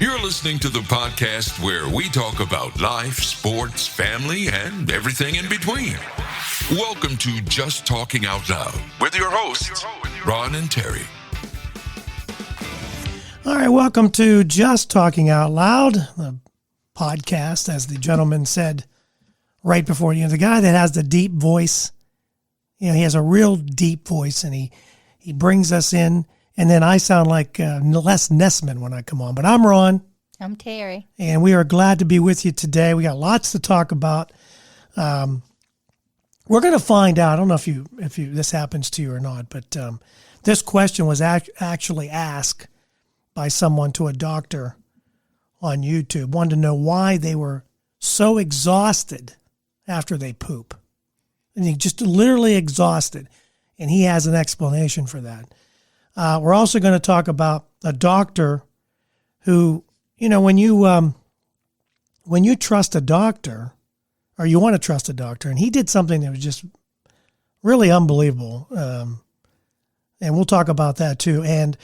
You're listening to the podcast where we talk about life, sports, family, and everything in between. Welcome to Just Talking Out Loud with your hosts, Ron and Terry. All right, welcome to Just Talking Out Loud, the podcast, as the gentleman said right before. The guy that has the deep voice, he has a real deep voice, and he brings us in. And then I sound like Les Nessman when I come on. But I'm Ron. I'm Terry. And we are glad to be with you today. We got lots to talk about. We're going to find out. I don't know if this happens to you or not, but this question was actually asked by someone to a doctor on YouTube. Wanted to know why they were so exhausted after they poop. And he just literally exhausted. And he has an explanation for that. We're also going to talk about a doctor who, when you trust a doctor, or you want to trust a doctor, and he did something that was just really unbelievable. And we'll talk about that too. And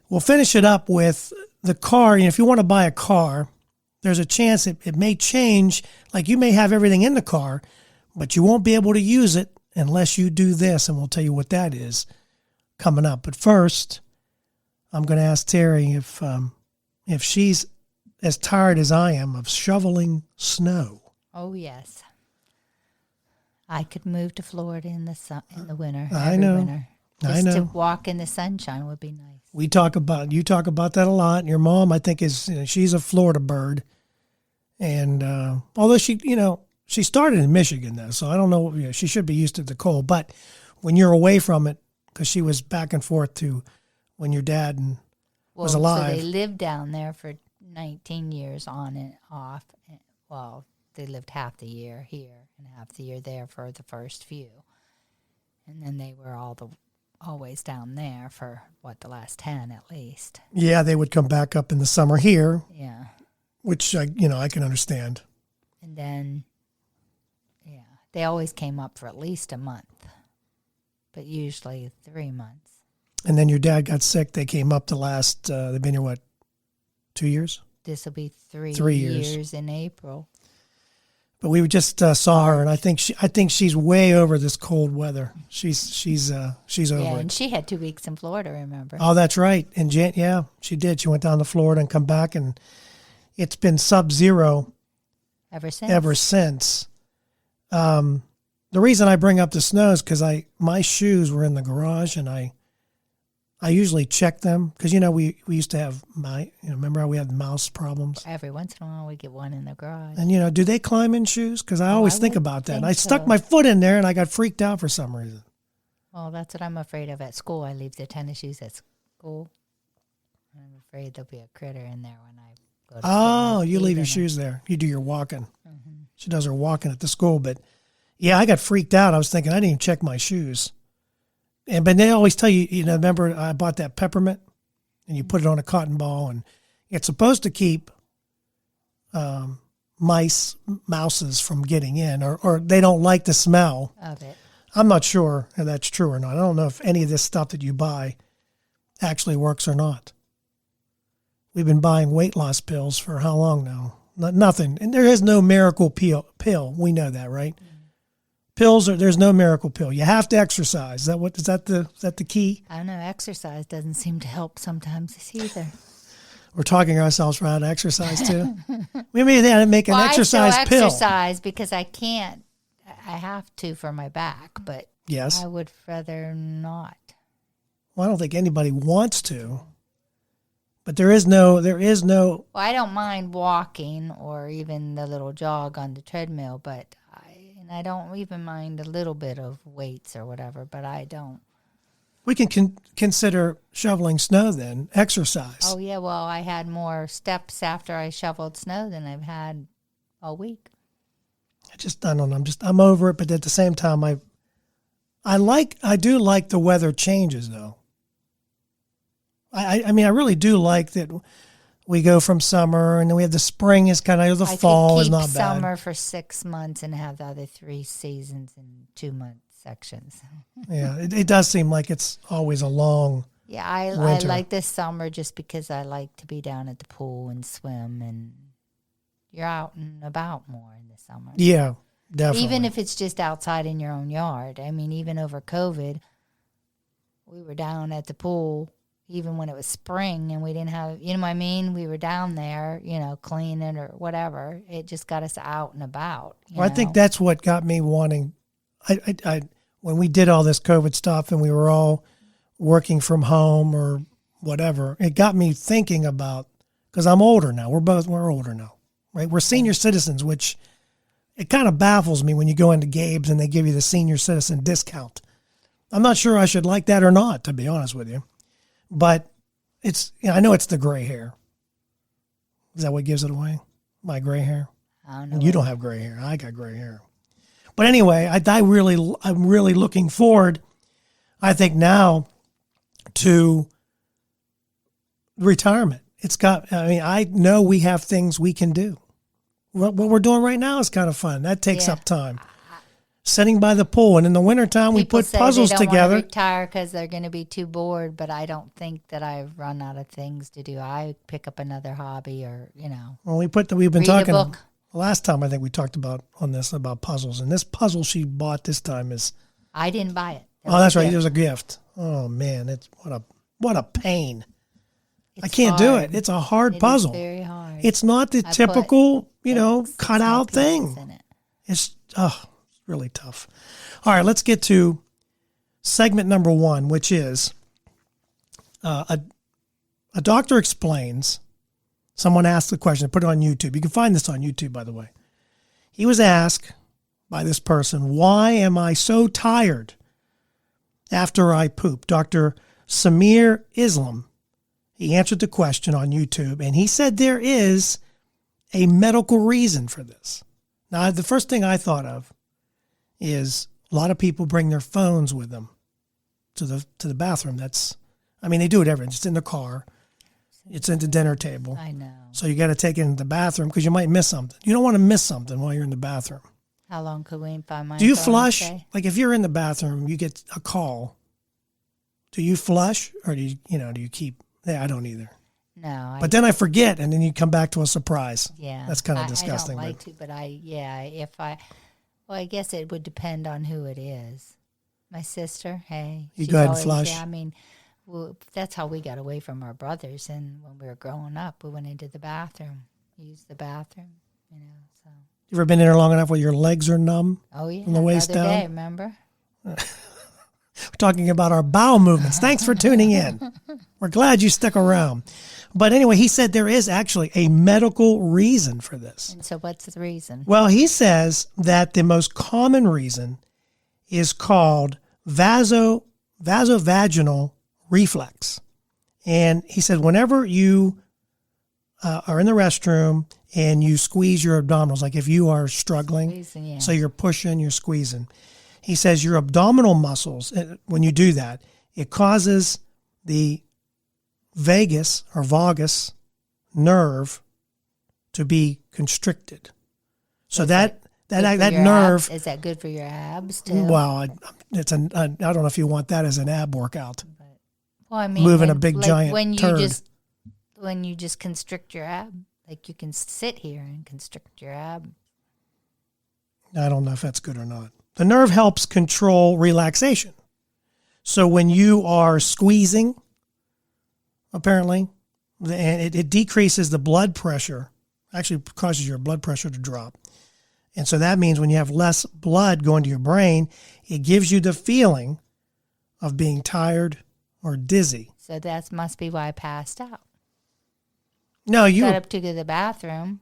we'll finish it up with the car. If you want to buy a car, there's a chance it may change. Like you may have everything in the car, but you won't be able to use it unless you do this. And we'll tell you what that is coming up. But first, I'm going to ask Terry if she's as tired as I am of shoveling snow. Oh yes, I could move to Florida in the winter. I know. Winter. Just to walk in the sunshine would be nice. You talk about that a lot. And your mom, I think, she's a Florida bird, and although she started in Michigan though, so I don't know. She should be used to the cold, but when you're away from it. Because she was back and forth to when your dad was alive. So they lived down there for 19 years on and off. Well, they lived half the year here and half the year there for the first few. And then they were always down there for, the last 10 at least. Yeah, they would come back up in the summer here. Yeah. Which, I can understand. And then, they always came up for at least a month. But usually 3 months. And then your dad got sick. They came up the last, they've been here, 2 years? This will be 3 years. years in April. But we just saw her, and I think she's way over this cold weather. She's over it. And she had 2 weeks in Florida, remember? Oh, that's right. And she did. She went down to Florida and come back, and it's been sub-zero ever since. The reason I bring up the snow is because my shoes were in the garage, and I usually check them because we used to have remember how we had mouse problems. Every once in a while we get one in the garage. And do they climb in shoes? Because I always think about that. And I stuck my foot in there and I got freaked out for some reason. Well, that's what I'm afraid of at school. I leave the tennis shoes at school. I'm afraid there'll be a critter in there when I go to school. You leave your shoes there. You do your walking. Mm-hmm. She does her walking at the school, but. Yeah, I got freaked out. I was thinking I didn't even check my shoes. But they always tell you, remember I bought that peppermint and you put it on a cotton ball and it's supposed to keep mouses from getting in or they don't like the smell of it. I'm not sure if that's true or not. I don't know if any of this stuff that you buy actually works or not. We've been buying weight loss pills for how long now? Nothing. And there is no miracle pill. We know that, right? Mm-hmm. Pills there's no miracle pill. You have to exercise. Is that the key? I don't know. Exercise doesn't seem to help sometimes either. We're talking ourselves right out of exercise too. We may make an exercise I pill. Exercise because I can't. I have to for my back, but yes, I would rather not. Well, I don't think anybody wants to. But there is no. Well, I don't mind walking or even the little jog on the treadmill, but I don't even mind a little bit of weights or whatever, but I don't. We can consider shoveling snow then exercise. Oh yeah, well I had more steps after I shoveled snow than I've had all week. I don't know. I'm over it, but at the same time, I do like the weather changes though. I mean, I really do like that we go from summer and then we have the spring is kind of, the fall is not bad. Summer for 6 months and have the other 3 seasons in 2 month sections. Yeah, it does seem like it's always a long Yeah, I winter. like this summer just because I like to be down at the pool and swim, and you're out and about more in the summer. Yeah, definitely. Even if it's just outside in your own yard. I mean, even over COVID, we were down at the pool, even when it was spring and we didn't have, you know what I mean? We were down there, cleaning or whatever. It just got us out and about. I think that's what got me wanting. I when we did all this COVID stuff and we were all working from home or whatever, it got me thinking about, because I'm older now. We're older now, right? We're senior citizens, which it kind of baffles me when you go into Gabe's and they give you the senior citizen discount. I'm not sure I should like that or not, to be honest with you. But I know it's the gray hair. Is that what gives it away? My gray hair? I don't know. You don't have gray hair. I got gray hair. But anyway, I'm really looking forward, I think now, to retirement. I know we have things we can do. What we're doing right now is kind of fun. That takes up time. Sitting by the pool, and in the wintertime, we put puzzles together. People say they don't want to retire because they're going to be too bored, but I don't think that I've run out of things to do. I pick up another hobby or, Well, we've been read talking. a book. Last time I think we talked about puzzles, and this puzzle she bought this time is. I didn't buy it. That's right. It was a gift. Oh man, it's what a pain. I can't do it. It's a hard puzzle. It's very hard. It's not the typical, cut out thing. In it. It's really tough. All right, let's get to segment number 1, which is a doctor explains. Someone asked the question, put it on YouTube. You can find this on YouTube, by the way. He was asked by this person, why am I so tired after I poop? Dr. Samir Islam, he answered the question on YouTube, and he said there is a medical reason for this. Now, the first thing I thought of is a lot of people bring their phones with them to the bathroom. They do it it's in the car. It's at the dinner table. I know. So you got to take it into the bathroom because you might miss something. You don't want to miss something while you're in the bathroom. How long could we find my Do you phone flush? today? Like if you're in the bathroom, you get a call. Do you flush or do you keep? Yeah, I don't either. No. But then I forget, and then you come back to a surprise. Yeah. That's kind of disgusting. I don't like to, but I guess it would depend on who it is. My sister, hey. You go ahead and flush. Yeah, that's how we got away from our brothers. And when we were growing up, we went into the bathroom, used the bathroom, so. You ever been in there long enough where your legs are numb? Oh, yeah. From the waist the other down? day, remember? We're talking about our bowel movements. Thanks for tuning in. We're glad you stuck around. But anyway, he said there is actually a medical reason for this. And so what's the reason? Well, he says that the most common reason is called vasovaginal reflex. And he said whenever you are in the restroom and you squeeze your abdominals, like if you are struggling, so you're pushing, you're squeezing. He says your abdominal muscles, when you do that, it causes the vagus or vagus nerve to be constricted. So that nerve is that good for your abs too? Well, I don't know if you want that as an ab workout. Well, moving a big giant when you turd. when you just constrict your ab, like you can sit here and constrict your ab. I don't know if that's good or not. The nerve helps control relaxation. So when you are squeezing, apparently, and it decreases the blood pressure, actually causes your blood pressure to drop. And so that means when you have less blood going to your brain, it gives you the feeling of being tired or dizzy. So that must be why I passed out. No, you got up to go to the bathroom.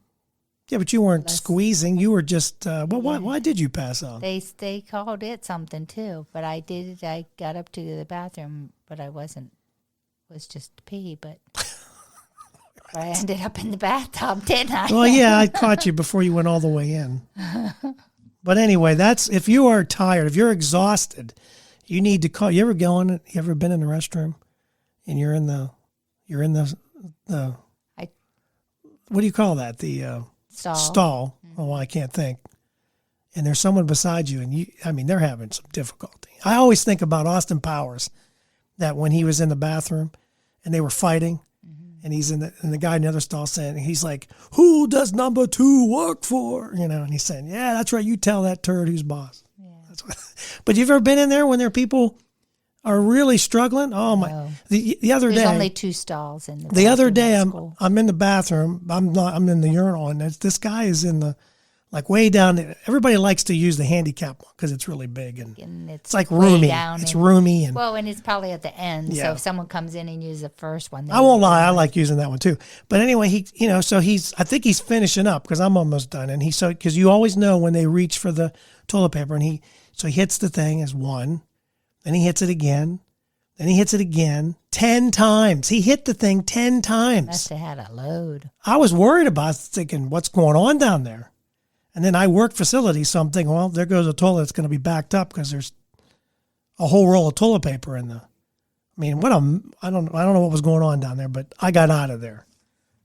Yeah, but you weren't squeezing. You were just. Why did you pass out? They called it something too, but I did. I got up to go to the bathroom, but I wasn't. Was just to pee, but I ended up in the bathtub, didn't I? Well, yeah, I caught you before you went all the way in. But anyway, that's if you are tired, if you're exhausted, you need to call. You ever been in the restroom, and you're in the what do you call that? The stall. Mm-hmm. Oh, I can't think. And there's someone beside you, and they're having some difficulty. I always think about Austin Powers. that when he was in the bathroom and they were fighting, and he's in the guy in the other stall saying, he's like, who does number 2 work for? You know, and he's saying, yeah, that's right. You tell that turd who's boss. Yeah. That's what, but you've ever been in there when there are people are really struggling? Oh my! No. The other There's day, only 2 stalls in the other day, school. I'm in the bathroom. I'm in the urinal, and this guy is in the like way down there. Everybody likes to use the handicap one because it's really big and it's like roomy. It's roomy and well, and it's probably at the end. Yeah. So if someone comes in and uses the first one, I won't lie, I like using that one too. But anyway, so I think he's finishing up because I'm almost done, and because you always know when they reach for the toilet paper, and he hits the thing as 1, then he hits it again. Then he hits it again 10 times. He hit the thing 10 times. Must have had a load. I was worried about thinking, what's going on down there? And then I work facilities, so I'm thinking, well, there goes a toilet that's going to be backed up because there's a whole roll of toilet paper in the. I mean, I don't know what was going on down there, but I got out of there,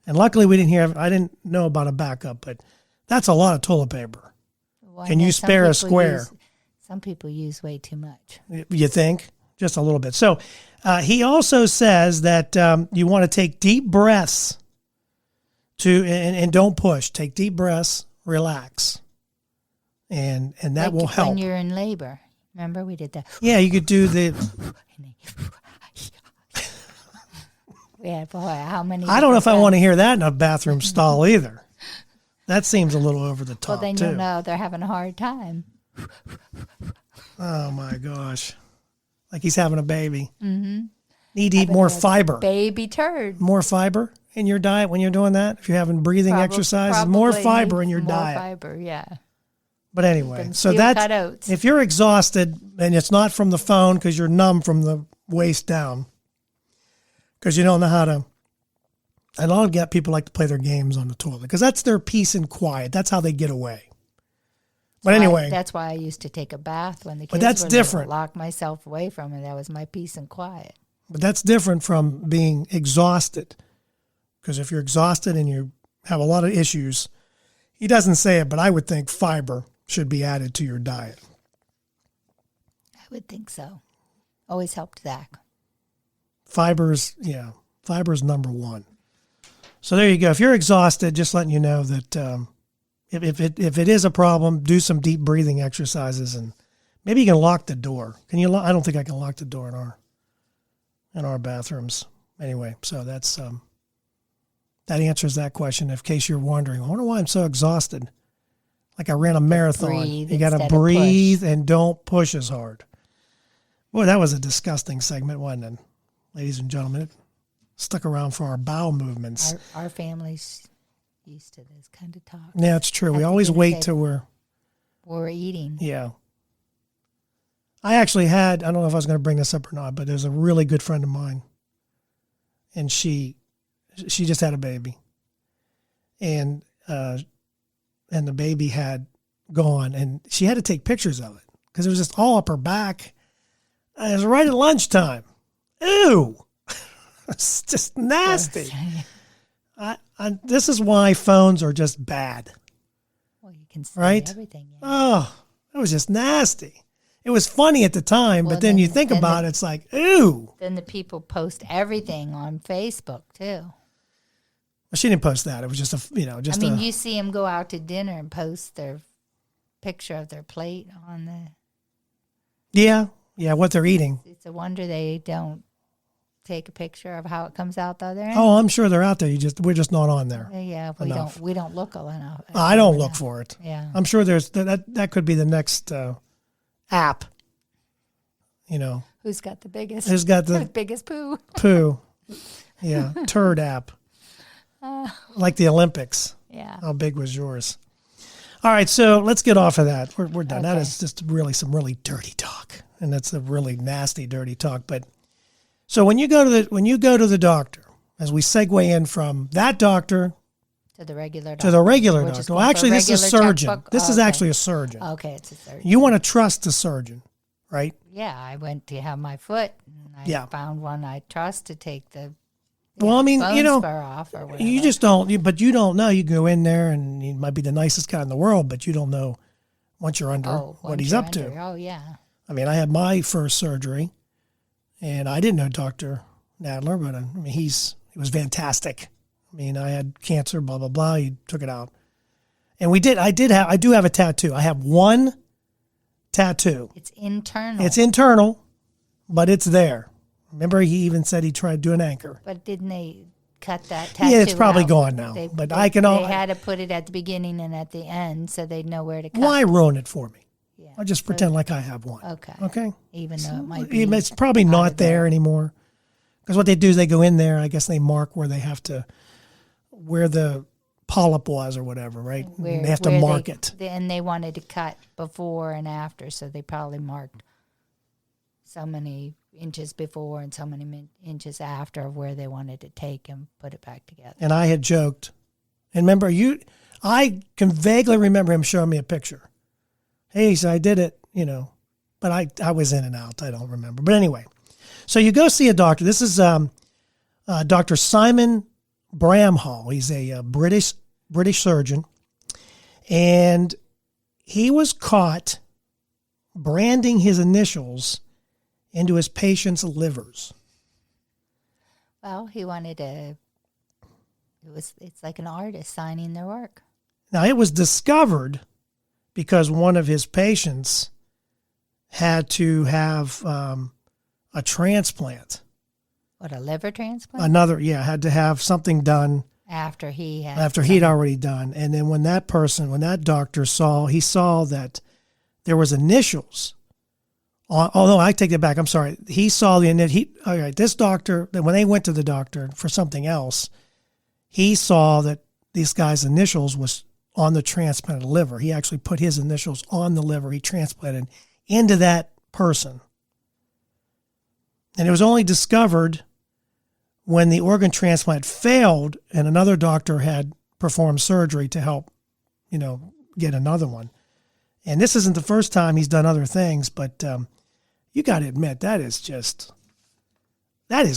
and luckily I didn't know about a backup, but that's a lot of toilet paper. Well, Can you spare a square? Some people use way too much. You think? Just a little bit. So he also says that you want to take deep breaths and don't push. Take deep breaths. Relax, and that will help. When you're in labor, remember we did that. Yeah, you could do the. Yeah, boy, how many? I don't know if I want to hear that in a bathroom stall either. That seems a little over the top. Well, then too. you'll know they're having a hard time. Oh my gosh, like he's having a baby. Mm-hmm. Need to eat more fiber. Baby turd. More fiber in your diet when you're doing that. If you're having breathing exercises, more fiber in your diet. More fiber, yeah. But anyway, so that's if you're exhausted and it's not from the phone because you're numb from the waist down, because you don't know how to. And I'll get people like to play their games on the toilet because that's their peace and quiet. That's how they get away. But anyway, that's why I used to take a bath when the kids but that's were different. Lock myself away from it. That was my peace and quiet. But that's different from being exhausted. Because if you're exhausted and you have a lot of issues, he doesn't say it, but I would think fiber should be added to your diet. I would think so. Always helped Zach. Fiber's number 1. So there you go. If you're exhausted, just letting you know that if it is a problem, do some deep breathing exercises, and maybe you can lock the door. Can you? I don't think I can lock the door in our bathrooms. Anyway, so that's that answers that question. In case you're wondering, I wonder why I'm so exhausted. Like I ran a marathon. You got to breathe and don't push as hard. Boy, that was a disgusting segment, wasn't it? Ladies and gentlemen, it stuck around for our bowel movements. Our family's used to this kind of talk. Yeah, it's true. We always wait till we're eating. Yeah. I actually had, I don't know if I was going to bring this up or not, but there's a really good friend of mine. And she just had a baby. And the baby had gone, and she had to take pictures of it because it was just all up her back. It was right at lunchtime. Ew. It's just nasty. This is why phones are just bad. Well, you can see everything. Yeah. Oh, it was just nasty. It was funny at the time, but then you think about it, it's like, ew. Then the people post everything on Facebook too. Well, she didn't post that. It was just you see them go out to dinner and post their picture of their plate on the. Yeah, what they're eating. It's a wonder they don't take a picture of how it comes out the other end. Oh, I'm sure they're out there. We're just not on there. Yeah, we don't look enough. I don't look for it. Yeah, I'm sure there's that could be the next app. Who's got the biggest? Who's got the biggest poo? Poo. Yeah, turd app. Like the Olympics. Yeah. How big was yours? All right, so let's get off of that. We're done. Okay. That is just really some really dirty talk, and that's a really nasty, dirty talk. But so when you go to the doctor, as we segue in from that doctor to the regular doctor. Well, actually, this is a surgeon. Checkbook. This is actually a surgeon. Okay, it's a surgeon. You want to trust the surgeon, right? Yeah, I went to have my foot. And I found one I trust to take the. Well, I mean, bone spur off or whatever. You just don't. But you don't know. You go in there, and he might be the nicest guy in the world, but you don't know once you're under what he's up to. Oh yeah. I mean, I had my first surgery, And I didn't know Dr. Nadler, but I mean, he was fantastic. I mean, I had cancer, blah, blah, blah. He took it out. And I do have a tattoo. I have one tattoo. It's internal. It's internal, but it's there. Remember, he even said he tried to do an anchor. But didn't they cut that tattoo Yeah, it's probably out? gone now. They had to put it at the beginning and at the end so they'd know where to cut. Why ruin it for me? Yeah. I'll just pretend like I have one. Okay. Okay? Even though it might be. It's probably not there anymore. Because what they do is they go in there, I guess they mark where where the polyp was or whatever, right? And they have to mark it. And they wanted to cut before and after, so they probably marked so many inches before and so many inches after of where they wanted to take and put it back together. And I had joked. And remember, I can vaguely remember him showing me a picture. Hey, so I did it, but I was in and out. I don't remember. But anyway, so you go see a doctor. This is Dr. Simon Bramhall. He's a British surgeon. And he was caught branding his initials into his patients' livers. Well, he wanted to. It's like an artist signing their work. Now, it was discovered because one of his patients had to have a transplant. What, a liver transplant? Had to have something done after he'd already done. And then when that doctor saw that there was initials. Although I take it back, I'm sorry. He saw this doctor, when they went to the doctor for something else, he saw that this guy's initials was on the transplanted liver. He actually put his initials on the liver he transplanted into that person. And it was only discovered when the organ transplant failed and another doctor had performed surgery to help, get another one. And this isn't the first time he's done other things, but you got to admit, that is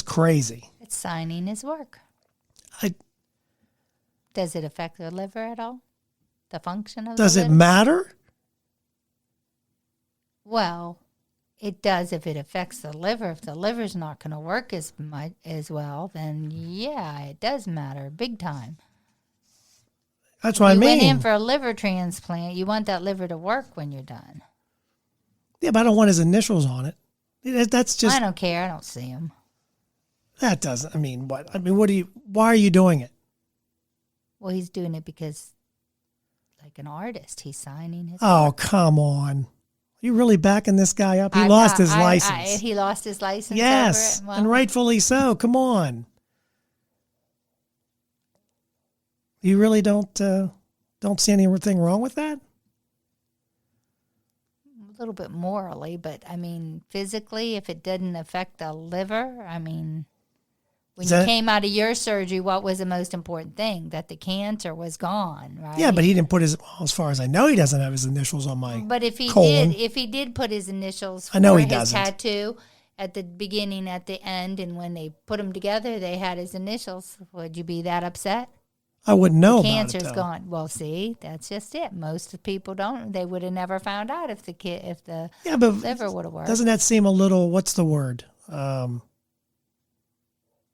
crazy. It's signing his work. Does it affect the liver at all? The function of the liver? Does it matter? Well, it does if it affects the liver. If the liver's not going to work as well, then yeah, it does matter big time. That's what I mean. You went in for a liver transplant. You want that liver to work when you're done. Yeah, but I don't want his initials on it. That's just. I don't care. I don't see them. That doesn't. I mean, what? I mean, why are you doing it? Well, he's doing it because, like an artist, he's signing his. Oh, work. Come on. You really backing this guy up? He lost his license. He lost his license. Yes, over it? Well, and rightfully so. Come on. You really don't see anything wrong with that? A little bit morally, but I mean, physically, if it didn't affect the liver, I mean, when you came out of your surgery, what was the most important thing? That the cancer was gone, right? Yeah, but he didn't put as far as I know, he doesn't have his initials on my But if he colon. did, put his initials for I know he his doesn't. tattoo at the beginning, at the end, and when they put them together, they had his initials, would you be that upset? I wouldn't know about it, Cancer's though. gone. Well, see, that's just it. Most people don't. They would have never found out if the liver would have worked. Doesn't that seem a little? What's the word?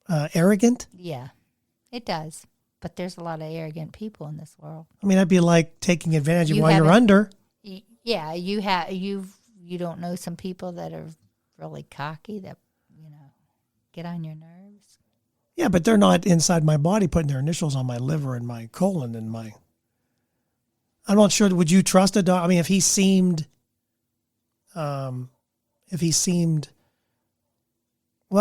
Arrogant? Yeah, it does. But there's a lot of arrogant people in this world. I mean, that'd be like taking advantage of while you're under. Yeah, you don't know some people that are really cocky that get on your nerves. Yeah, but they're not inside my body putting their initials on my liver and my colon and my. I'm not sure. Would you trust a doctor? I mean, if he seemed. Well,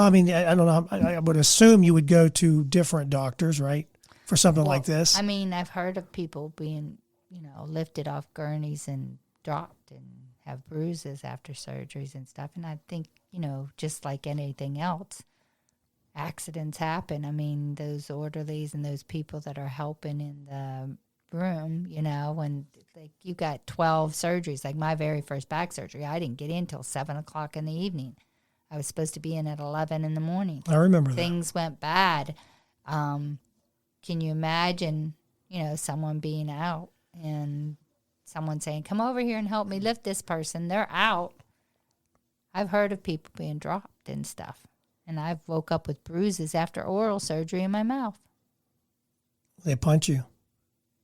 I mean, I don't know. I would assume you would go to different doctors, right, for something like this. I mean, I've heard of people being, lifted off gurneys and dropped and have bruises after surgeries and stuff. And I think, just like anything else, accidents happen. I mean, those orderlies and those people that are helping in the room, when you got 12 surgeries, like my very first back surgery, I didn't get in till 7:00 in the evening. I was supposed to be in at 11 in the morning. I remember that. Things went bad. Can you imagine, someone being out and someone saying, come over here and help me lift this person. They're out. I've heard of people being dropped and stuff. And I've woke up with bruises after oral surgery in my mouth. They punch you.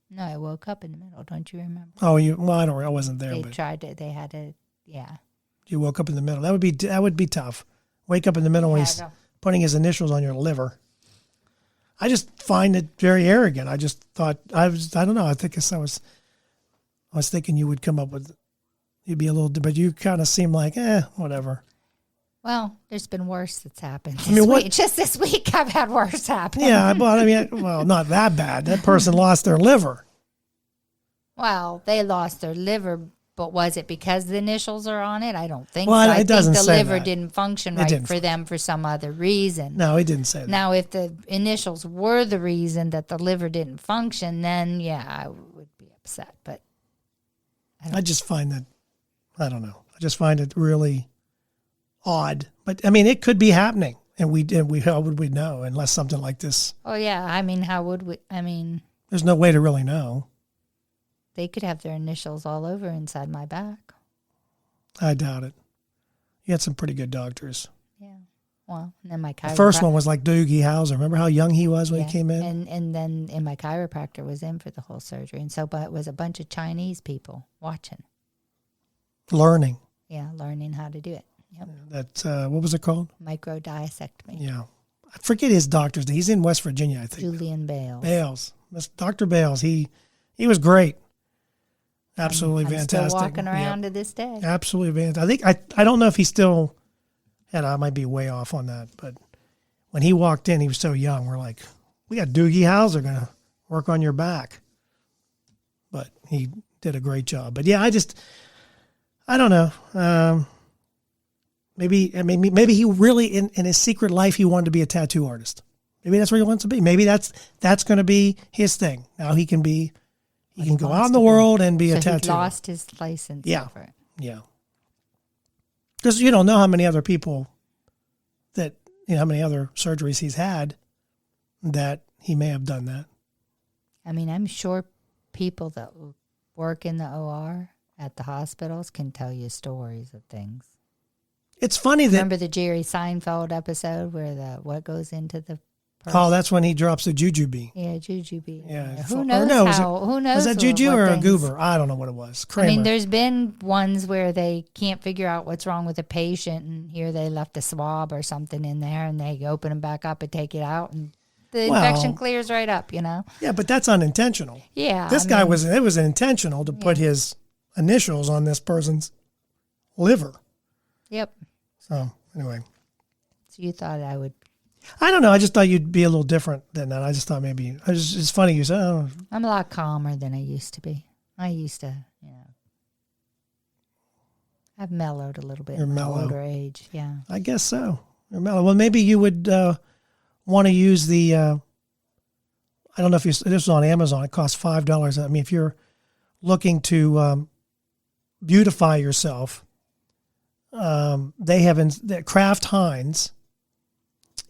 No, I woke up in the middle. Don't you remember? Oh, I wasn't there. They but tried to, they had to, yeah. You woke up in the middle. That would be tough. Wake up in the middle when he's putting his initials on your liver. I just find it very arrogant. I just thought, I don't know. I was thinking you would come up with, you'd be a little, but you kind of seem like, whatever. Well, there's been worse that's happened this week. Just this week, I've had worse happen. Yeah, but not that bad. That person lost their liver. Well, they lost their liver, but was it because the initials are on it? I don't think so. I It doesn't think the say liver that. didn't function right for them for some other reason. No, he didn't say that. Now, if the initials were the reason that the liver didn't function, then, yeah, I would be upset. But I just find that, I don't know. I just find it really odd. But, I mean, it could be happening. And how would we know unless something like this? Oh, yeah. I mean, how would we? I mean, there's no way to really know. They could have their initials all over inside my back. I doubt it. You had some pretty good doctors. Yeah. Well, and then my chiropractor. The first one was like Doogie Howser. Remember how young he was when he came in? And then my chiropractor was in for the whole surgery. And so, but it was a bunch of Chinese people watching. Learning. Yeah, learning how to do it. Yep. That, what was it called? Microdissectomy. Yeah. I forget his doctor's name. He's in West Virginia, I think. Julian Bales. Bales. That's Dr. Bales. He was great. Absolutely I'm fantastic. Still walking around to this day. Absolutely fantastic. I don't know if he still, and I might be way off on that, but when he walked in, he was so young. We're like, we got Doogie Howser going to work on your back. But he did a great job. But yeah, I don't know. Maybe he really, in his secret life, he wanted to be a tattoo artist. Maybe that's where he wants to be. Maybe that's going to be his thing. Now he can go out in the world and be a tattoo. He lost his license. Yeah. For it. Yeah. Because you don't know how many other people how many other surgeries he's had that he may have done that. I mean, I'm sure people that work in the OR at the hospitals can tell you stories of things. It's funny that... Remember the Jerry Seinfeld episode where what goes into the person? Oh, that's when he drops the jujube. Yeah, jujube. Yeah. Who knows who knows? Was that juju or a goober? I don't know what it was. Kramer. I mean, there's been ones where they can't figure out what's wrong with a patient, and here they left a swab or something in there, and they open them back up and take it out, and the infection clears right up, Yeah, but that's unintentional. Yeah. This guy it was intentional to put his initials on this person's liver. Yep. So, anyway. So you thought I would... I don't know. I just thought you'd be a little different than that. I just thought maybe... It's funny you said... I'm a lot calmer than I used to be. I used to, I've mellowed a little bit in my older age. Yeah. I guess so. You're mellow. Well, maybe you would want to use the... I don't know if this was on Amazon. It costs $5. I mean, if you're looking to beautify yourself... they have Kraft Heinz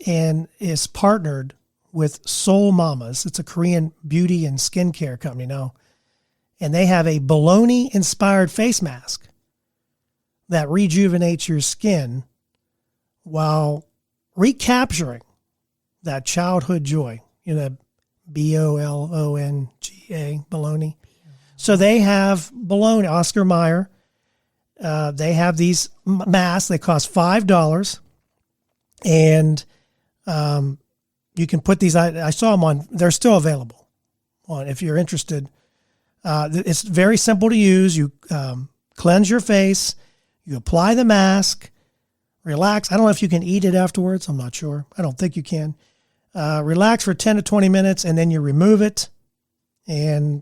and is partnered with Soul Mamas. It's a Korean beauty and skincare company now. And they have a bologna inspired face mask that rejuvenates your skin while recapturing that childhood joy. BOLONGA, bologna. So they have bologna, Oscar Mayer. They have these masks. They cost $5, and you can put these. I saw them on. They're still available. If you're interested, it's very simple to use. You cleanse your face. You apply the mask. Relax. I don't know if you can eat it afterwards. I'm not sure. I don't think you can. Relax for 10 to 20 minutes, and then you remove it, and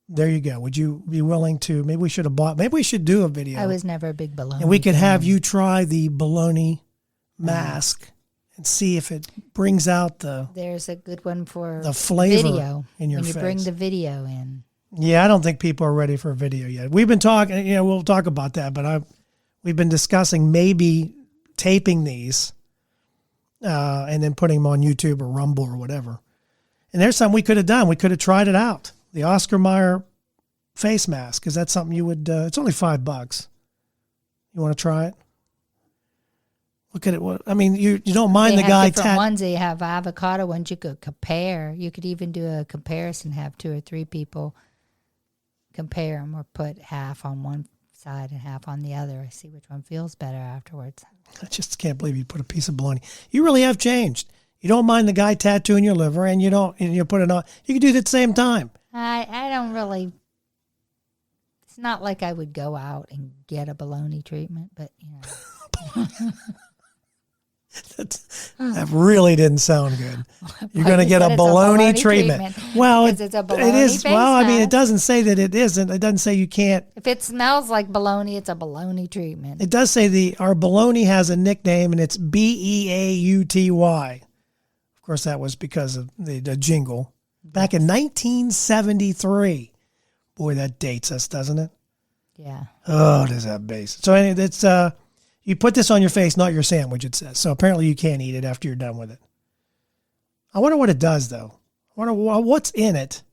there you go. Would you be willing to? Maybe we should do a video. I was never a big bologna. And we could have you try the bologna mask and see if it brings out There's a good one for the flavor video in your when you face. bring the video in. Yeah, I don't think people are ready for a video yet. We've been talking. We'll talk about that, but we've been discussing maybe taping these and then putting them on YouTube or Rumble or whatever. And there's something we could have done. We could have tried it out. The Oscar Mayer face mask. Is that something you would, it's only $5. You want to try it? Look at it. I mean, you don't mind They the guy have different ones. They have avocado ones you could compare. You could even do a comparison, have 2 or 3 people compare them or put half on one side and half on the other. See which one feels better afterwards. I just can't believe you put a piece of bologna. You really have changed. You don't mind the guy tattooing your liver, and you put it on. You can do it at the same time. I don't really. It's not like I would go out and get a bologna treatment, but That really didn't sound good. You're going to get a bologna treatment. Well, it's a bologna it is. face Well, I mean, mask. it doesn't say that it isn't. It doesn't say you can't. If it smells like bologna, it's a bologna treatment. It does say our bologna has a nickname, and it's Beauty. Of course, that was because of the jingle back in 1973. Boy, that dates us, doesn't it? Yeah. Oh, does that base? So anyway, it's you put this on your face, not your sandwich. It says so. Apparently, you can't eat it after you're done with it. I wonder what it does, though. I wonder what's in it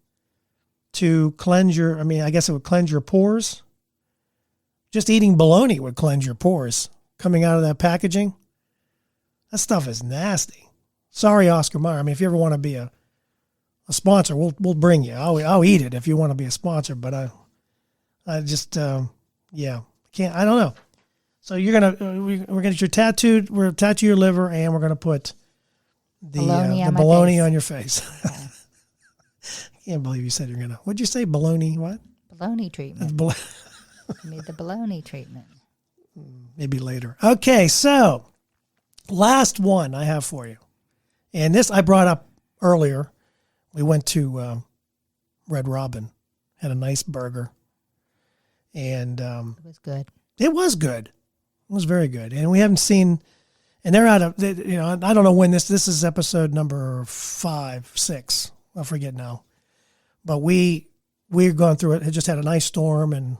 to cleanse your. I mean, I guess it would cleanse your pores. Just eating bologna would cleanse your pores coming out of that packaging. That stuff is nasty. Sorry, Oscar Mayer. I mean, if you ever want to be a sponsor, we'll bring you. I'll eat it if you want to be a sponsor. But I just can't. I don't know. So we're gonna get your tattooed. We're gonna tattoo your liver, and we're gonna put the bologna on your face. Yeah. I can't believe you said you're gonna. What'd you say? Bologna? What? Bologna treatment. You need the bologna treatment. Maybe later. Okay, so last one I have for you, and this I brought up earlier. We went to Red Robin, had a nice burger, and It was good. It was good. It was very good. And we haven't seen, and they're out of, I don't know when this is episode number 5, 6. I forget now. But we're going through it. It just had a nice storm, and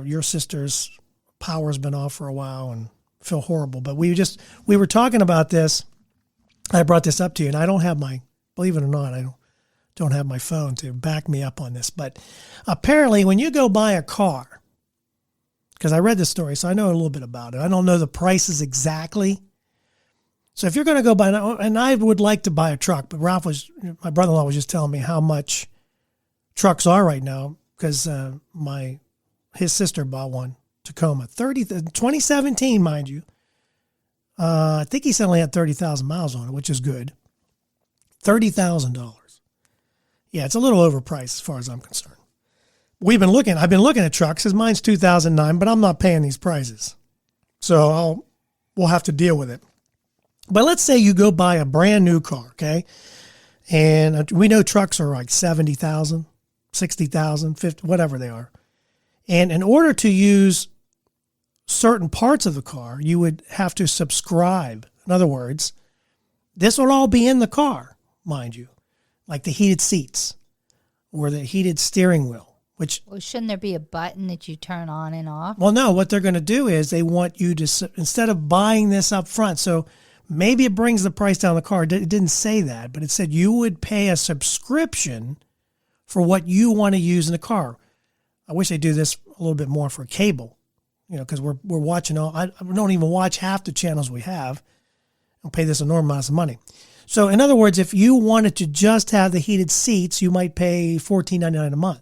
your sister's power's been off for a while and feel horrible. But we were talking about this. I brought this up to you, and I don't have believe it or not, I don't have my phone to back me up on this. But apparently when you go buy a car, because I read this story, so I know a little bit about it. I don't know the prices exactly. So if you're going to go buy, and I would like to buy a truck, but my brother-in-law was just telling me how much trucks are right now, because his sister bought one, Tacoma, 2017, mind you. I think he said only had 30,000 miles on it, which is good. $30,000. Yeah, it's a little overpriced as far as I'm concerned. I've been looking at trucks. Mine's 2009, but I'm not paying these prices. So we'll have to deal with it. But let's say you go buy a brand new car, okay? And we know trucks are like 70,000, 60,000, 50, whatever they are. And in order to use certain parts of the car, you would have to subscribe. In other words, this will all be in the car, mind you, like the heated seats or the heated steering wheel. Well, shouldn't there be a button that you turn on and off? Well, no, what they're going to do is they want you to, instead of buying this up front, so maybe it brings the price down the car. It didn't say that, but it said you would pay a subscription for what you want to use in the car. I wish they do this a little bit more for cable, because we're watching I don't even watch half the channels we have and pay this enormous amount of money. So in other words, if you wanted to just have the heated seats, you might pay $14.99 a month.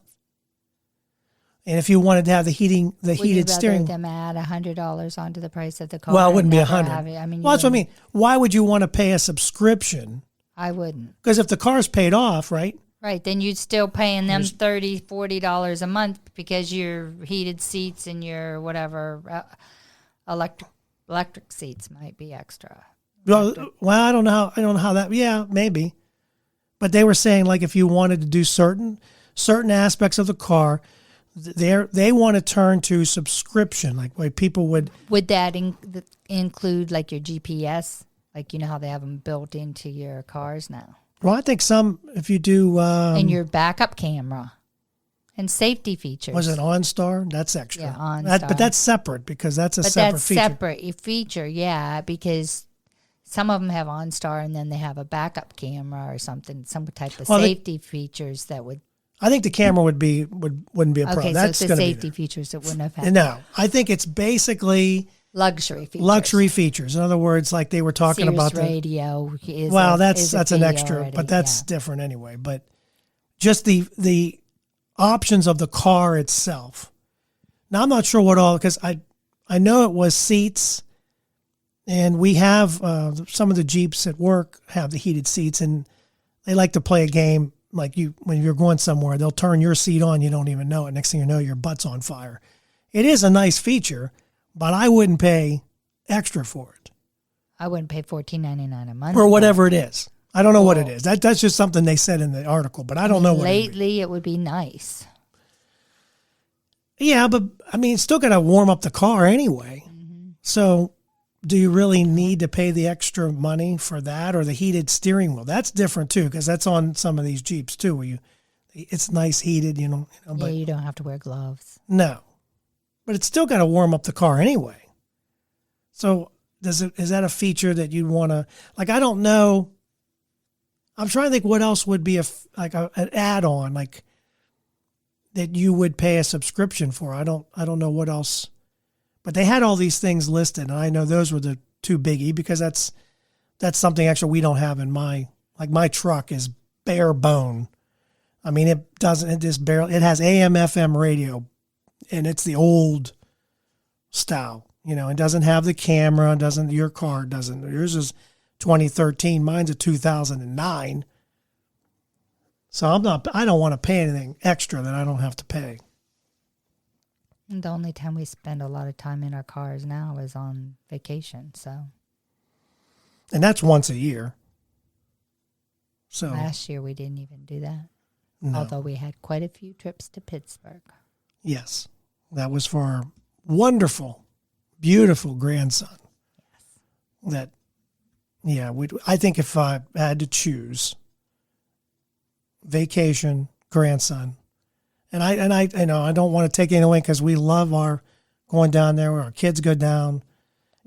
And if you wanted to have the heated steering, would you rather them add $100 onto the price of the car? Well, it wouldn't be $100. Well, that's what I mean. Why would you want to pay a subscription? I wouldn't. Because if the car's paid off, right? Right, then you'd still paying them $30, $40 a month because your heated seats and your whatever electric seats might be extra. Well, I don't know how that. Yeah, maybe. But they were saying like if you wanted to do certain aspects of the car, they want to turn to subscription, like way people would. Would that include like your GPS? Like how they have them built into your cars now? Well, I think if you do. And your backup camera and safety features. Was it OnStar? That's extra. Yeah, OnStar. But that's separate because that's a separate feature. Separate feature, yeah, because some of them have OnStar and then they have a backup camera or something, some type of safety features that would. I think the camera wouldn't be a problem. Okay, That's so it's the safety features that wouldn't have happened. No, I think it's basically Luxury features. In other words, like they were talking Sirius about radio. That's an extra, already, but that's different anyway. But just the options of the car itself. Now I'm not sure what all, because I know it was seats, and we have some of the Jeeps at work have the heated seats, and they like to play a game like when you're going somewhere, they'll turn your seat on, you don't even know it. Next thing you know, your butt's on fire. It is a nice feature, but I wouldn't pay extra for it. I wouldn't pay $14.99 a month. Or whatever it is. I don't know what it is. That's just something they said in the article, but I don't know what lately it would be nice. Yeah, but I mean, it's still got to warm up the car anyway. Mm-hmm. So do you really need to pay the extra money for that, or the heated steering wheel? That's different too, because that's on some of these Jeeps too, where it's nice heated, but you don't have to wear gloves. No, but it's still got to warm up the car anyway. So is that a feature that you'd want to, like, I don't know. I'm trying to think what else would be an add-on, like, that you would pay a subscription for. I don't know what else. But they had all these things listed, and I know those were the two biggie, because that's something actually we don't have in my truck is bare bone. I mean, it has AM FM radio, and it's the old style. It doesn't have the camera, your car doesn't. Yours is 2013, mine's a 2009. So I don't want to pay anything extra that I don't have to pay. The only time we spend a lot of time in our cars now is on vacation, so. And that's once a year. So last year we didn't even do that. No. Although we had quite a few trips to Pittsburgh. Yes. That was for our wonderful, beautiful grandson. Yes. I think if I had to choose vacation, grandson, and I don't want to take anything away, because we love our going down there where our kids go down,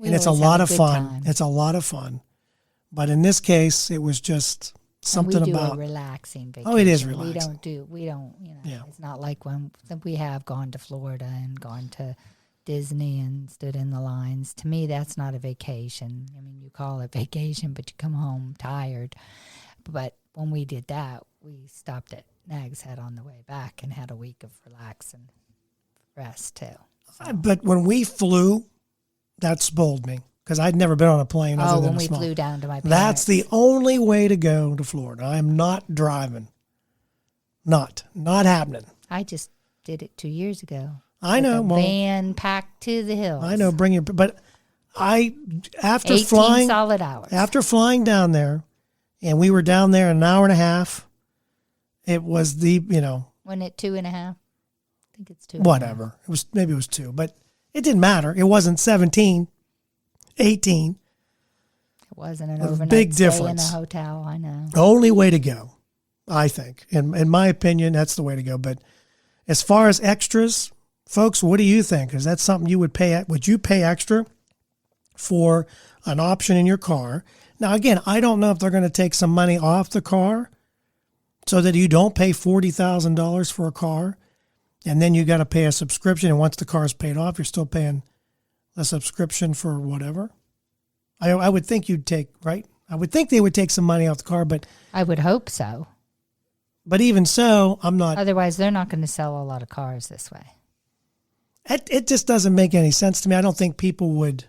and it's a lot of fun. It's a lot of fun. But in this case, it was just something we do about a relaxing vacation. Oh, it is relaxing. We don't, It's not like when we have gone to Florida and gone to Disney and stood in the lines. To me, that's not a vacation. I mean, you call it vacation, but you come home tired. But when we did that, we stopped at Nag's Head on the way back and had a week of relax and rest too. So. But when we flew, that spoiled me, because I'd never been on a plane other than when we small. flew down to my parents. That's the only way to go to Florida. I am not driving. Not happening. I just did it 2 years ago. I know. Van packed to the hills. I know. But after 18 flying solid hours. After flying down there, and we were down there an hour and a half. It was Wasn't it 2.5? I think it's 2. Whatever. Maybe it was 2, but it didn't matter. It wasn't 17, 18. It wasn't an overnight big stay difference. in a hotel. I know. The only way to go, I think. In my opinion, that's the way to go. But as far as extras, folks, what do you think? Is that something you would pay? Would you pay extra for an option in your car? Now, again, I don't know if they're going to take some money off the car so that you don't pay $40,000 for a car, and then you got to pay a subscription. And once the car is paid off, you're still paying the subscription for whatever. I would think you'd take, right? I would think they would take some money off the car, but I would hope so. But even so, I'm not. Otherwise, they're not going to sell a lot of cars this way. It just doesn't make any sense to me. I don't think people would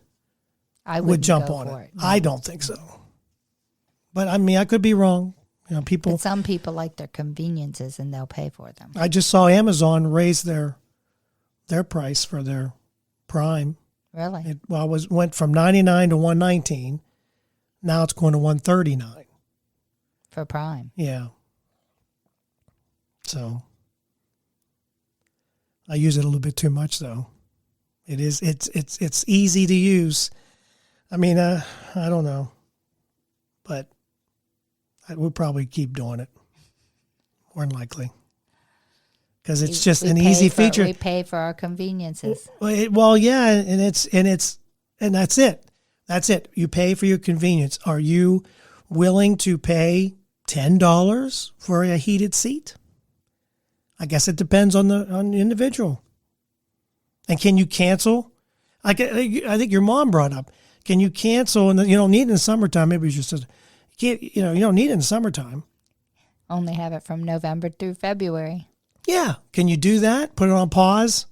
jump on it. No. I don't think so. But I mean, I could be wrong. People. But some people like their conveniences and they'll pay for them. I just saw Amazon raise their price for their Prime. Really? It went from $99 to $119. Now it's going to $139 for Prime. Yeah. So I use it a little bit too much, though. It's easy to use. I mean, I don't know, but we'll probably keep doing it, more than likely, because it's just an easy feature. We pay for our conveniences. Well, yeah, and that's it. That's it. You pay for your convenience. Are you willing to pay $10 for a heated seat? I guess it depends on the individual. And can you cancel? I think your mom brought up, can you cancel and you don't need it in the summertime? Maybe she said, you don't need it in the summertime. Only have it from November through February. Yeah. Can you do that? Put it on pause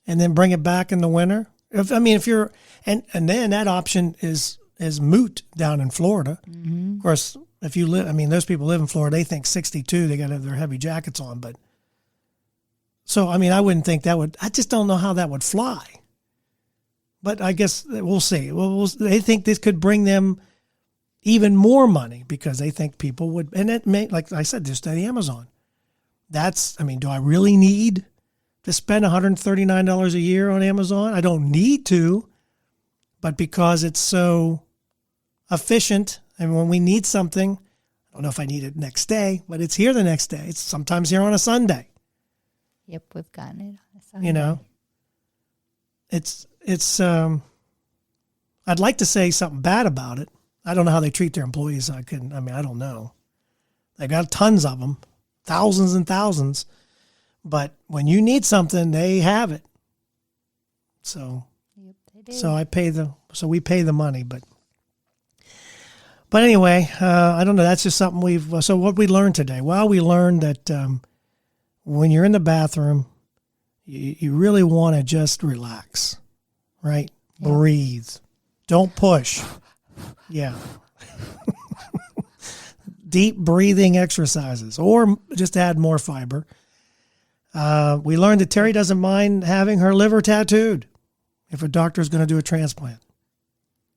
and then bring it back in the winter? If you're, and then that option is moot down in Florida. Mm-hmm. Of course, if you live, those people live in Florida, they think 62, they got to have their heavy jackets on. But so, I wouldn't think I just don't know how that would fly. But I guess we'll see. They think this could bring them even more money because they think people would, and it may, like I said, just at Amazon. Do I really need to spend $139 a year on Amazon? I don't need to, but because it's so efficient, and when we need something, I don't know if I need it next day, but it's here the next day. It's sometimes here on a Sunday. Yep, we've gotten it on a Sunday. It's I'd like to say something bad about it. I don't know how they treat their employees. I don't know. They got tons of them, thousands and thousands. But when you need something, they have it. So, yep, they do. So we pay the money, but anyway, I don't know. That's just something so what we learned today? Well, we learned that when you're in the bathroom, you really want to just relax, right? Yeah. Breathe. Don't push. Yeah. Deep breathing exercises, or just add more fiber. We learned that Terry doesn't mind having her liver tattooed if a doctor's going to do a transplant.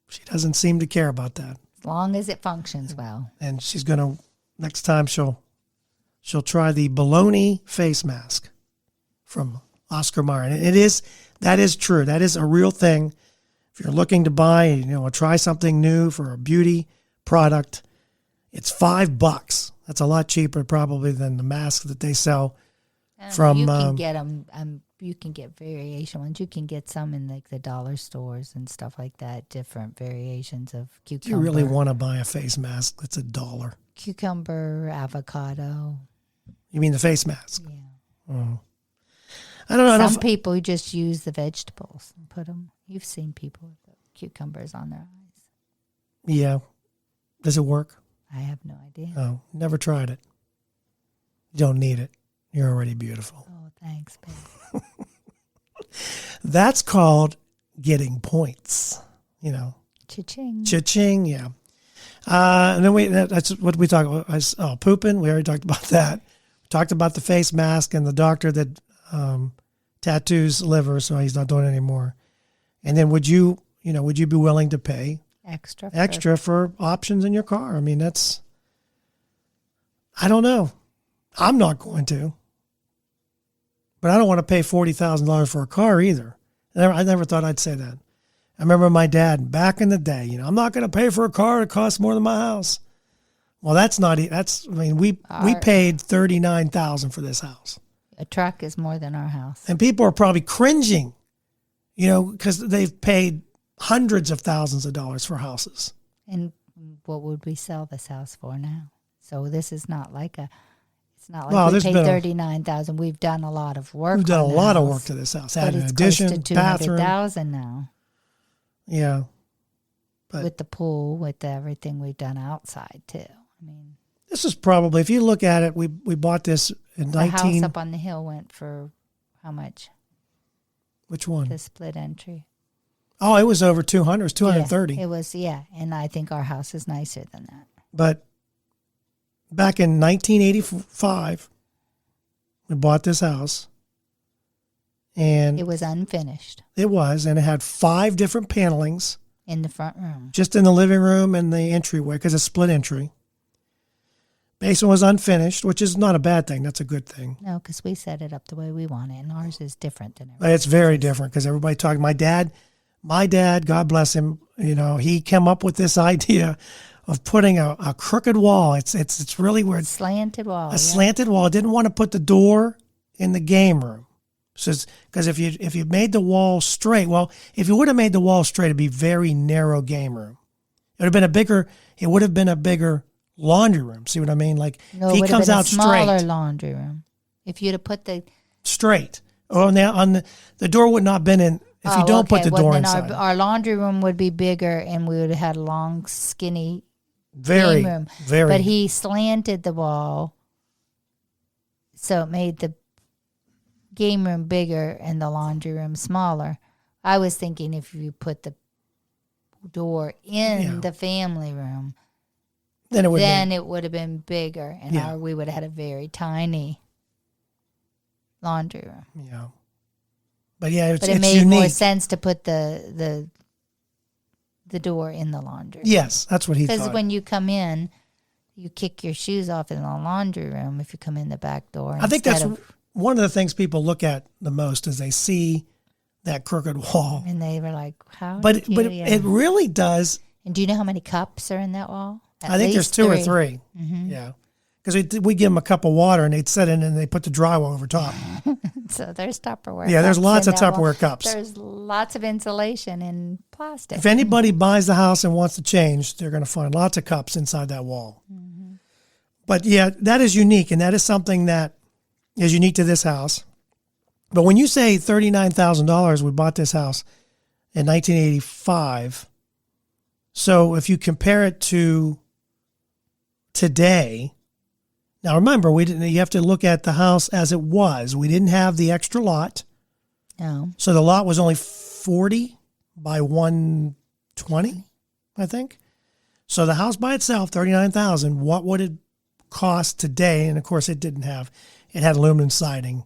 She doesn't seem to care about that. As long as it functions well. And she's going to, next time she'll try the baloney face mask from Oscar Mayer. And that is true. That is a real thing. If you're looking to buy, try something new for a beauty product, it's $5. That's a lot cheaper probably than the mask that they sell from. You can get them. You can get variation ones. You can get some in like the dollar stores and stuff like that. Different variations of cucumber. Do you really want to buy a face mask that's $1? Cucumber, avocado. You mean the face mask? Yeah. Oh. I don't know. Some people just use the vegetables and put them. You've seen people with the cucumbers on their eyes. Yeah. Does it work? I have no idea. Oh, never tried it. You don't need it. You're already beautiful. Oh, thanks, babe. That's called getting points, Cha-ching. Cha-ching, yeah. And then that's what we talk about. Pooping, we already talked about that. We talked about the face mask and the doctor that tattoos liver, so he's not doing it anymore. And then would you be willing to pay extra for options in your car? I don't know. I'm not going to. But I don't want to pay $40,000 for a car either. I never thought I'd say that. I remember my dad back in the day, I'm not going to pay for a car that costs more than my house. Well, we paid $39,000 for this house. A truck is more than our house. And people are probably cringing, because they've paid hundreds of thousands of dollars for houses. And what would we sell this house for now? So this is not like we paid $39,000. We've done a lot of work. We've done a lot of work to this house. But it's addition, close to bathroom. $200,000 now. Yeah, but with the pool, with everything we've done outside too. This is probably, if you look at it, we bought this in the house up on the hill went for how much? Which one? The split entry. Oh, it was over 200. It was 230. Yeah, it was, and I think our house is nicer than that. But back in 1985, we bought this house. And it was unfinished. It was, and it had 5 different panelings. In the front room. Just in the living room and the entryway, because it's split entry. Basement was unfinished, which is not a bad thing. That's a good thing. No, because we set it up the way we want it, and ours is different than everybody. It's very different because everybody talking. My dad, God bless him, he came up with this idea of putting a crooked wall. It's really weird. Slanted wall. Slanted wall. Didn't want to put the door in the game room. Because if you made the wall straight, if you would have made the wall straight, it'd be a very narrow game room. It would have been a bigger laundry room. See what I mean? Like, no, if he comes out straight. Smaller laundry room. If you'd have put the straight. Oh, now the door would not have been if you don't put the door then inside. our laundry room would be bigger, and we would have had a long, skinny Very, game room. very. But he slanted the wall, so it made the game room bigger and the laundry room smaller. I was thinking if you put the door in the family room, then it would have been bigger, and we would have had a very tiny laundry room. Yeah. But yeah, it's made unique. more sense to put the door in the laundry. Yes, that's what he thought. Because when you come in, you kick your shoes off in the laundry room if you come in the back door. I think that's one of the things people look at the most is they see that crooked wall. And they were like, how? But it really does. And do you know how many cups are in that wall? I think there's 2 or 3. Mm-hmm. Yeah. Because we give them a cup of water and they'd set in and they put the drywall over top. So there's Tupperware. Yeah, there's lots of Tupperware cups. There's lots of insulation in plastic. If anybody buys the house and wants to change, they're going to find lots of cups inside that wall. Mm-hmm. But yeah, that is unique, and that is something that is unique to this house. But when you say $39,000, we bought this house in 1985. So if you compare it to today, now remember, you have to look at the house as it was. We didn't have the extra lot. No. So the lot was only 40 by 120, I think. So the house by itself, $39,000, what would it cost today? And of course it had aluminum siding.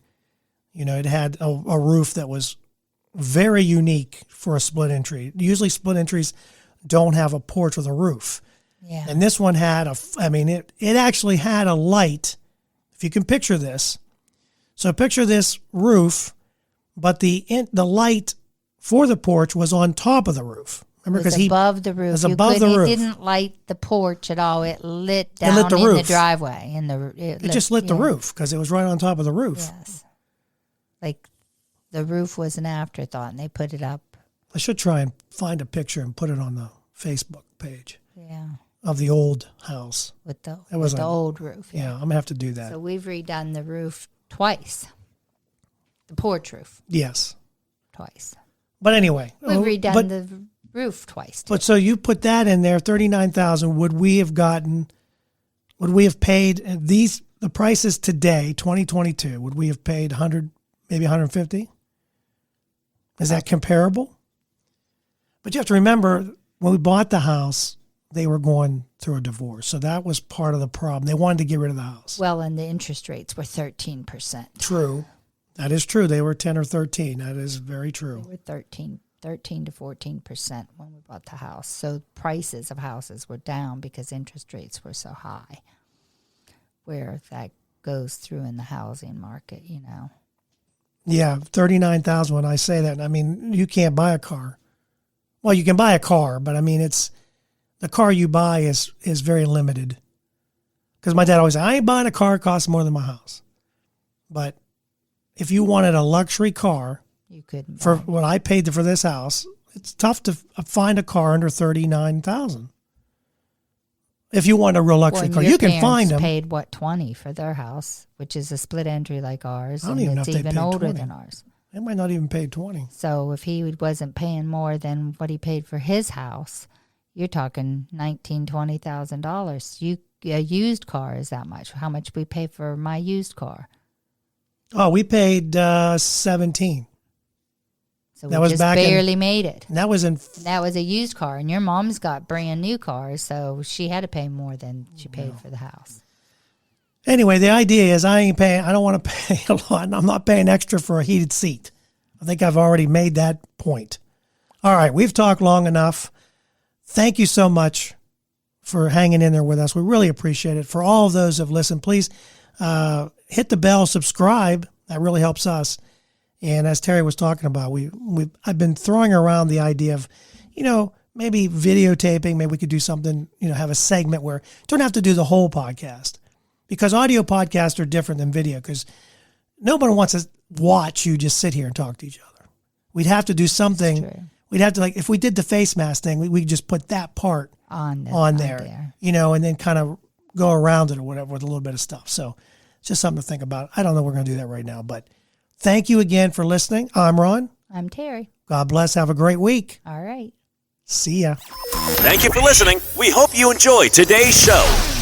You know, it had a roof that was very unique for a split entry. Usually split entries don't have a porch with a roof. Yeah. And this one had it actually had a light, if you can picture this. So picture this roof, but the light for the porch was on top of the roof. Remember, because above the roof. It was above the roof. It didn't light the porch at all. It lit down the in roof. the driveway. It just lit the roof because it was right on top of the roof. Yes. Like the roof was an afterthought, and they put it up. I should try and find a picture and put it on the Facebook page. Yeah. Of the old house. With the old roof. Yeah, I'm going to have to do that. So we've redone the roof twice. The porch roof. Yes. Twice. But anyway. We've redone the roof twice. Too. But so you put that in there, $39,000. Would we have paid the prices today, 2022, would we have paid 100, maybe 150? Is that comparable? But you have to remember, when we bought the house, they were going through a divorce. So that was part of the problem. They wanted to get rid of the house. Well, and the interest rates were 13%. True. That is true. They were 10 or 13. That is very true. They were 13 to 14% when we bought the house. So prices of houses were down because interest rates were so high. Where that goes through in the housing market, you know. Yeah, $39,000. When I say that, I mean, you can't buy a car. Well, you can buy a car, but I mean, the car you buy is very limited. Because my dad always said, I ain't buying a car that costs more than my house. But if you wanted a luxury car, you couldn't. For what I paid for this house, it's tough to find a car under $39,000. If you want a real luxury car, you can find them. Paid what, $20 for their house, which is a split entry like ours, I don't even know it's if they even paid older $20. than ours. They might not even pay $20. So if he wasn't paying more than what he paid for his house, you're talking $19,000-$20,000. A used car is that much. How much we pay for my used car? Oh, we paid $17,000. So we just barely made it. That was a used car, and your mom's got brand new cars, so she had to pay more than she paid for the house. Anyway, the idea is I don't want to pay a lot, and I'm not paying extra for a heated seat. I think I've already made that point. All right, we've talked long enough. Thank you so much for hanging in there with us. We really appreciate it. For all of those who have listened, please hit the bell, subscribe. That really helps us. And as Terry was talking about, I've been throwing around the idea of, maybe videotaping. Maybe we could do something, have a segment where don't have to do the whole podcast, because audio podcasts are different than video, because nobody wants to watch you just sit here and talk to each other. We'd have to do something. We'd have to, like, if we did the face mask thing, we just put that part on there, and then kind of go around it or whatever with a little bit of stuff. So it's just something to think about. I don't know if we're going to do that right now, but thank you again for listening. I'm Ron. I'm Terry. God bless. Have a great week. All right. See ya. Thank you for listening. We hope you enjoyed today's show.